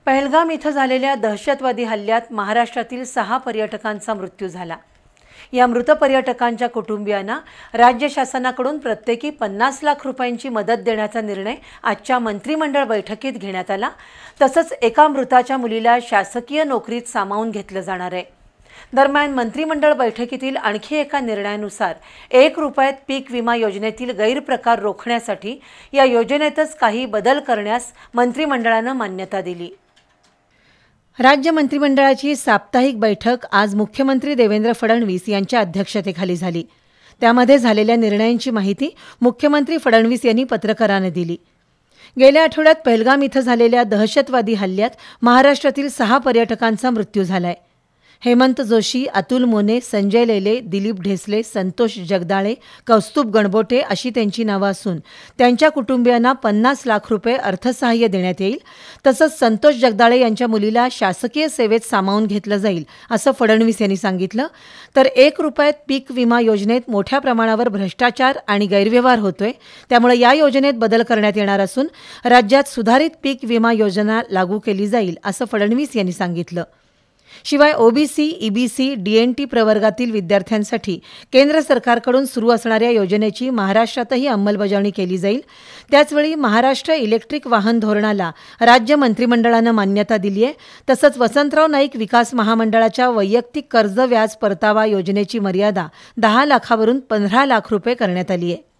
पहलगाम इथं झालेल्या दहशतवादी हल्ल्यात महाराष्ट्रातील 6 पर्यटकांचा मृत्यू झाला। या मृत पर्यटकांच्या कुटुंबियांना राज्य शासनाकडून प्रत्येकी 50 लाख रुपयांची मदत देण्याचा निर्णय आजच्या मंत्रिमंडळ बैठकीत घेण्यात आला। तसंच एका मृताच्या मुलीला शासकीय नोकरीत सामावून घेतलं जाणार आहे। दरम्यान मंत्रिमंडळ बैठकीतील आणखी एका निर्णयानुसार 1 रुपयात पीक विमा योजनेतील गैरप्रकार रोखण्यासाठी या योजनेतच काही बदल करण्यास मंत्रिमंडळानं मान्यता दिली। राज्य मंत्रिमंडळाची साप्ताहिक बैठक आज मुख्यमंत्री देवेंद्र फडणवीस यांच्या अध्यक्षतेखाली झाली। त्यामध्ये झालेल्या निर्णयांची माहिती मुख्यमंत्री फडणवीस यांनी पत्रकारांना दिली। गेल्या आठवड्यात पहलगाम इथं झालेल्या दहशतवादी हल्ल्यात महाराष्ट्रातील 6 पर्यटकांचा मृत्यू झालाय। हेमंत जोशी, अतुल मोने, संजय लेले, दिलीप ढेसले, संतोष जगदाळे, कौस्तुभ गणबोटे अशी त्यांची नावं असून त्यांच्या कुटुंबियांना 50 लाख रुपये अर्थसहाय्य देण्यात येईल। तसंच संतोष जगदाळे यांच्या मुलीला शासकीय सेवेत सामावून घेतलं जाईल असं फडणवीस यांनी सांगितलं। तर 1 रुपयात पीक विमा योजनेत मोठ्या प्रमाणावर भ्रष्टाचार आणि गैरव्यवहार होतोय, त्यामुळे या योजनेत बदल करण्यात येणार असून राज्यात सुधारित पीक विमा योजना लागू केली जाईल असं फडणवीस यांनी सांगितलं। शिवाय ओबीसी, ईबीसी, डीएनटी प्रवर्गातील विद्यार्थ्यांसाठी केंद्र सरकारकडून सुरू असणाऱ्या योजनेची महाराष्ट्रातही अंमलबजावणी केली जाईल। त्याचवेळी महाराष्ट्र इलेक्ट्रिक वाहन धोरणाला राज्य मंत्रिमंडळानं मान्यता दिली आहे। तसंच वसंतराव नाईक विकास महामंडळाच्या वैयक्तिक कर्ज व्याज परतावा योजनेची मर्यादा 10 लाखावरून 15 लाख रुपये करण्यात आली आहे।